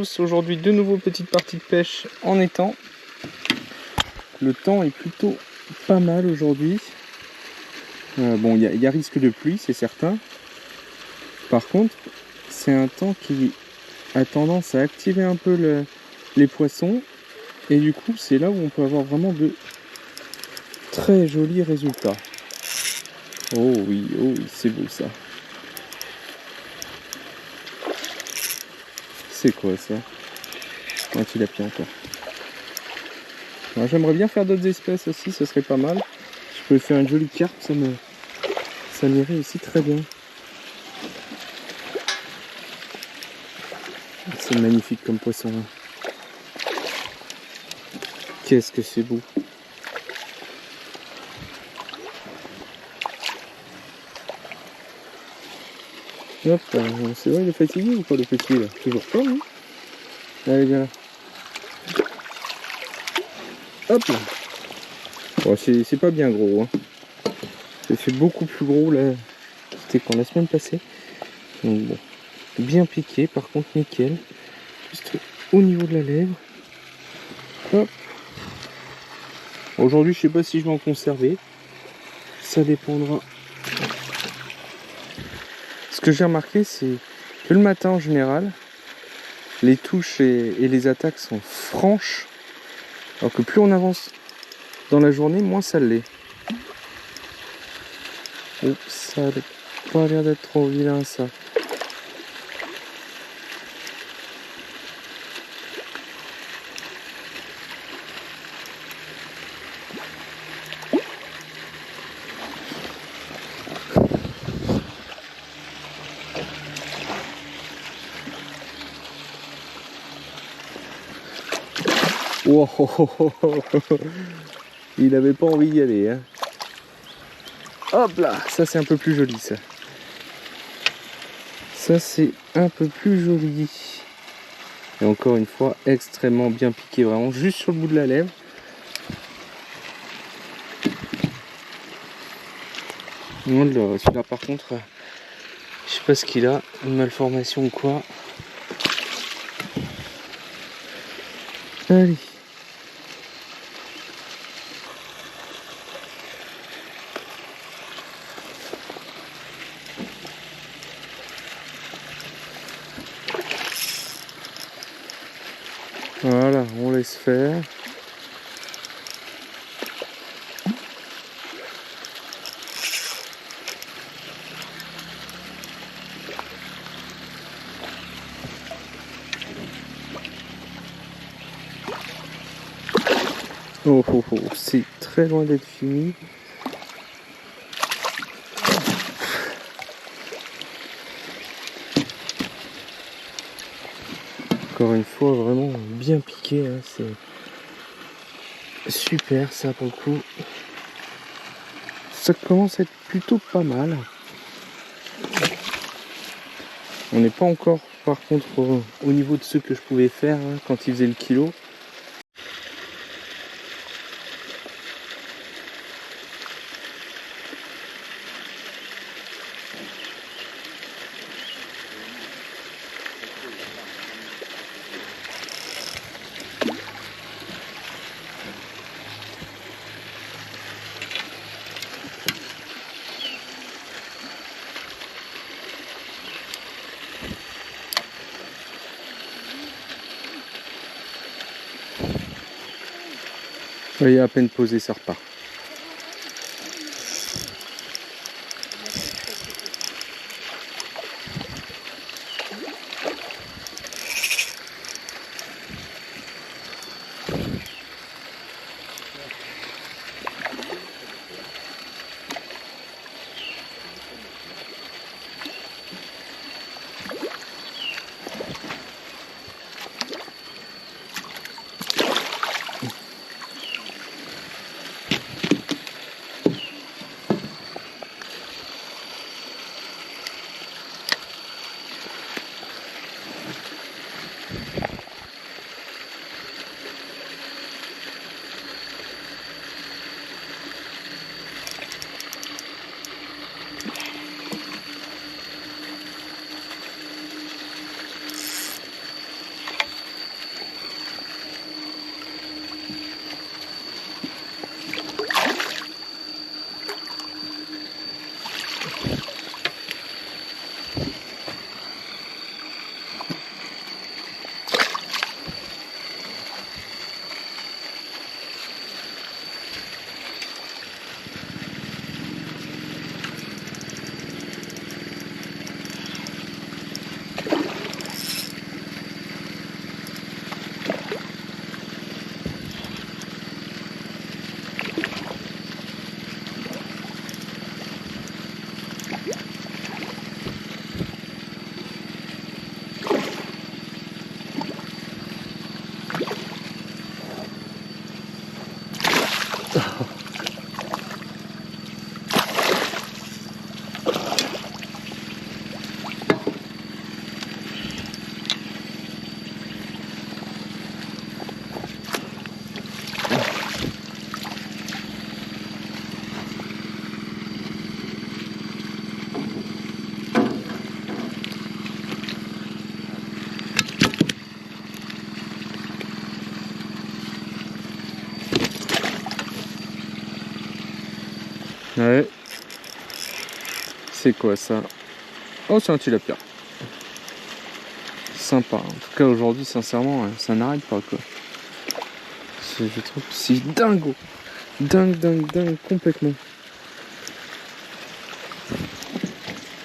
tous, aujourd'hui de nouveau petite partie de pêche en étang. Le temps est plutôt pas mal aujourd'hui. Bon, il y a risque de pluie, c'est certain. Par contre, c'est un temps qui a tendance à activer un peu les poissons. Et du coup, c'est là où on peut avoir vraiment de très jolis résultats. Oh oui, c'est beau ça. C'est quoi ça? Un tilapia encore. J'aimerais bien faire d'autres espèces aussi, ce serait pas mal. Je peux faire une jolie carpe, ça m'irait aussi très bien. C'est magnifique comme poisson. Qu'est-ce que c'est beau. Hop, c'est vrai, il est fatigué ou pas le petit là? Toujours pas, hein? Allez, viens là. Hop là. Bon, c'est pas bien gros, hein. Ça fait beaucoup plus gros là. C'était quand la semaine passée. Donc bon. Bien piqué, par contre nickel. Juste au niveau de la lèvre. Hop. Aujourd'hui, je sais pas si je vais en conserver. Ça dépendra. Ce que j'ai remarqué, c'est que le matin en général, les touches et les attaques sont franches. Alors que plus on avance dans la journée, moins ça l'est. Oups, ça n'a pas l'air d'être trop vilain ça. Oh, oh, oh, oh, oh. Il n'avait pas envie d'y aller, hein. Hop là, ça c'est un peu plus joli ça. Ça c'est un peu plus joli. Et encore une fois, extrêmement bien piqué, vraiment juste sur le bout de la lèvre. Celui-là par contre, je sais pas ce qu'il a, une malformation ou quoi. Allez. Voilà, on laisse faire. Oh, oh, oh, c'est très loin d'être fini. Encore une fois, vraiment bien piqué, hein, c'est super ça pour le coup. Ça commence à être plutôt pas mal. On n'est pas encore par contre au niveau de ceux que je pouvais faire hein, quand ils faisaient le kilo. Il est à peine posé, ça repart. Ouais. C'est quoi ça? Oh, c'est un tilapia. Sympa. En tout cas, aujourd'hui, sincèrement, ça n'arrête pas, quoi. Je trouve que c'est dingo. Dingue, complètement.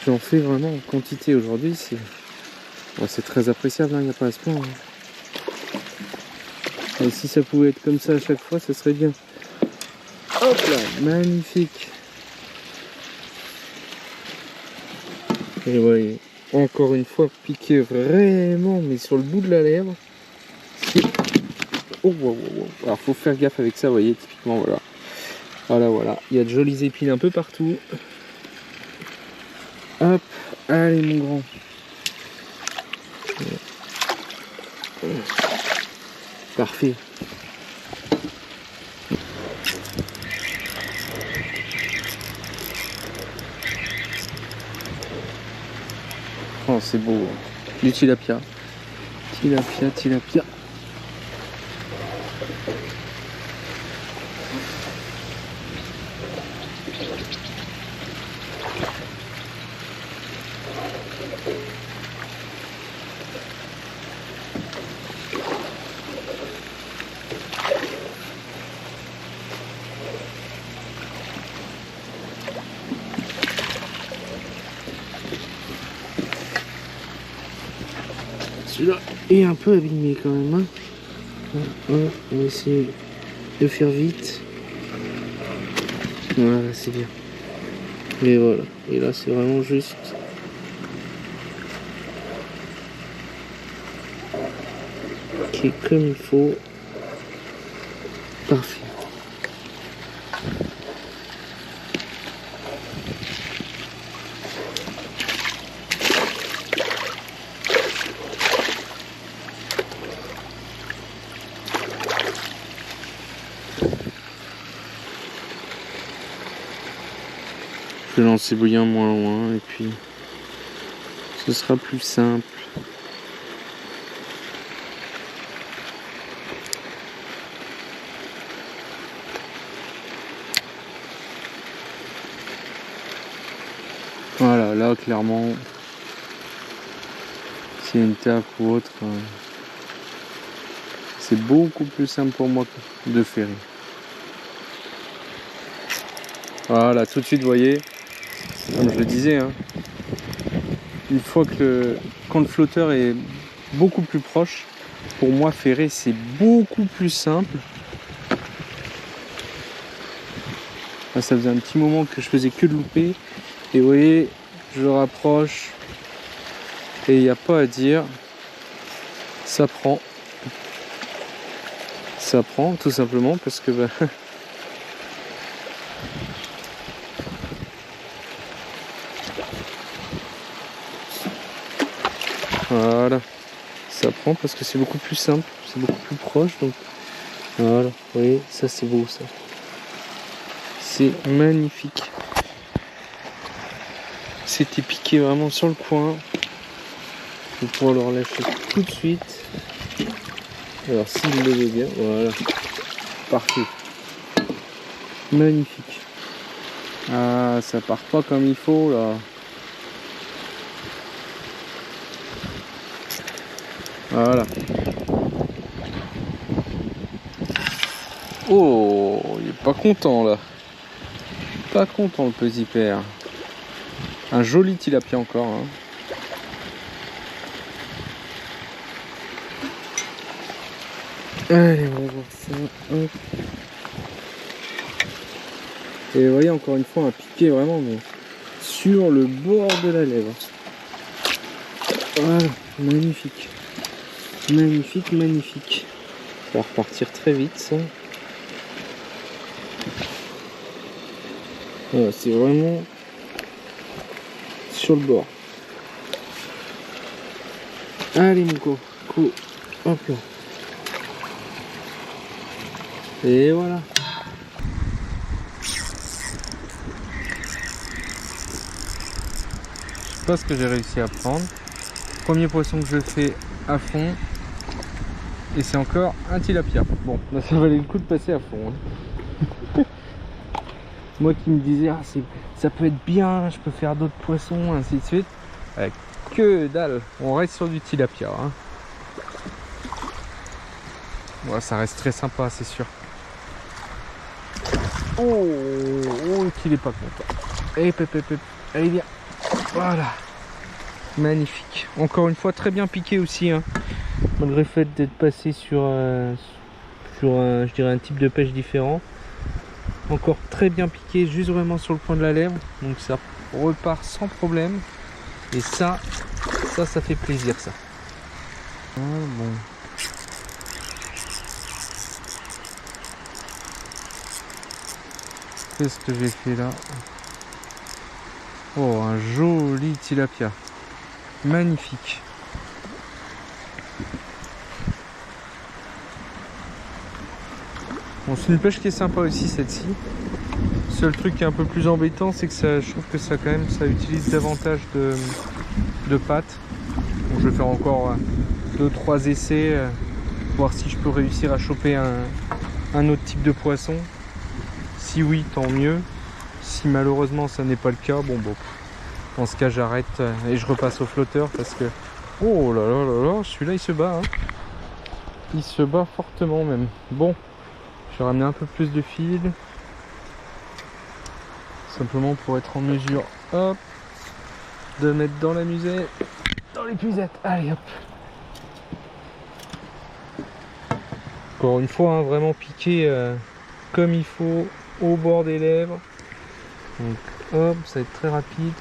J'en fais vraiment en quantité aujourd'hui. C'est très appréciable, il n'y a pas à se plaindre. Et si ça pouvait être comme ça à chaque fois, ça serait bien. Hop là, magnifique. Et voyez, encore une fois, piqué vraiment, mais sur le bout de la lèvre. Oh, wow. Alors, faut faire gaffe avec ça, vous voyez, typiquement, voilà. Il y a de jolies épines un peu partout. Hop, allez, mon grand. Parfait. Oh, c'est beau. Du tilapia. Tilapia. Celui-là est un peu abîmé quand même. On va essayer de faire vite. Voilà, c'est bien. Et voilà. Et là, c'est vraiment juste. Qui est comme il faut. Parfait. Je vais lancer bouillir moins loin et puis ce sera plus simple. Voilà, là clairement, s'il y a une tape ou autre, c'est beaucoup plus simple pour moi de ferrer. Voilà, tout de suite, vous voyez, comme je le disais, une fois quand le flotteur est beaucoup plus proche, pour moi ferrer c'est beaucoup plus simple. Là, ça faisait un petit moment que je faisais que de louper. Et vous voyez, je rapproche et il n'y a pas à dire, ça prend tout simplement parce que voilà, ça prend parce que c'est beaucoup plus simple, c'est beaucoup plus proche, donc voilà, vous voyez, ça c'est beau, ça c'est magnifique. C'était piqué vraiment sur le coin. Je vais pouvoir le relâcher tout de suite. Alors s'il le veut bien, voilà. Parfait. Magnifique. Ah, ça part pas comme il faut là. Voilà. Oh, il est pas content là. Pas content le petit père. Un joli tilapia encore. Allez, on va voir ça. Hop. Et vous voyez encore une fois un piqué vraiment mais sur le bord de la lèvre. Voilà, magnifique. Magnifique. Ça va repartir très vite ça. Voilà, c'est vraiment sur le bord. Allez mon coco, hop là. Et voilà. Je sais pas ce que j'ai réussi à prendre. Premier poisson que je fais à fond. Et c'est encore un tilapia. Bon, là, ça valait le coup de passer à fond. Hein. Moi qui me disais, ah, ça peut être bien, je peux faire d'autres poissons, ainsi de suite. Que dalle, on reste sur du tilapia. Hein. Ouais, ça reste très sympa, c'est sûr. Oh, qu'il est pas content. Et allez viens. Voilà. Magnifique. Encore une fois, très bien piqué aussi. Hein. Malgré le fait d'être passé sur je dirais un type de pêche différent. Encore très bien piqué, juste vraiment sur le point de la lèvre. Donc ça repart sans problème. Et ça fait plaisir ça. Ah, bon. Qu'est-ce que j'ai fait là? Oh, un joli tilapia. Magnifique. Bon, c'est une pêche qui est sympa aussi celle-ci. Seul truc qui est un peu plus embêtant, c'est que je trouve que ça quand même ça utilise davantage de pâtes. Donc, je vais faire encore 2-3 essais, voir si je peux réussir à choper un autre type de poisson. Si oui, tant mieux. Si malheureusement ça n'est pas le cas, bon, dans ce cas j'arrête et je repasse au flotteur parce que oh là là là là, celui-là il se bat. Hein. Il se bat fortement même. Bon, je vais ramener un peu plus de fil. Simplement pour être en mesure, hop, de mettre dans la musette, dans l'épuisette. Allez hop. Encore une fois, hein, vraiment piqué comme il faut, au bord des lèvres. Donc hop, ça va être très rapide.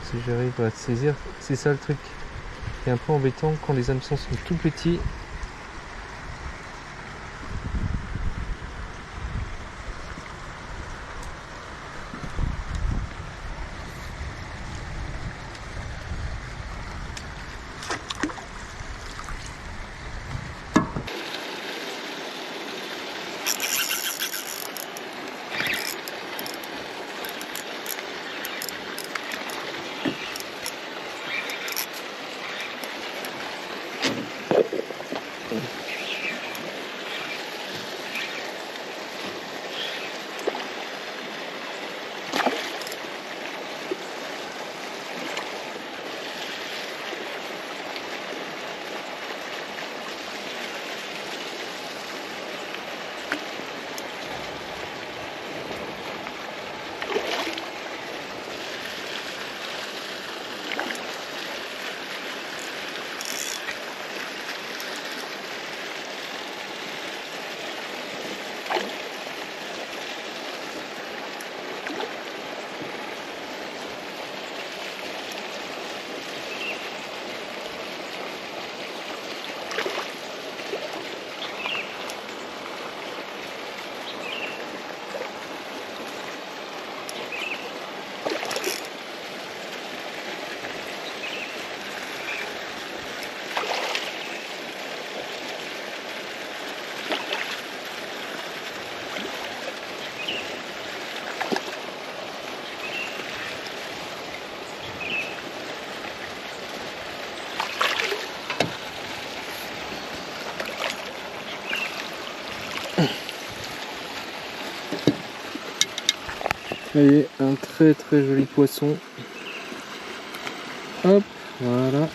Si j'arrive à te saisir, c'est ça le truc qui est un peu embêtant quand les hameçons sont tout petits. Allez, un très très joli poisson. Hop, voilà.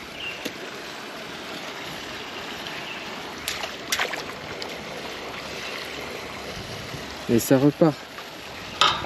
Et ça repart.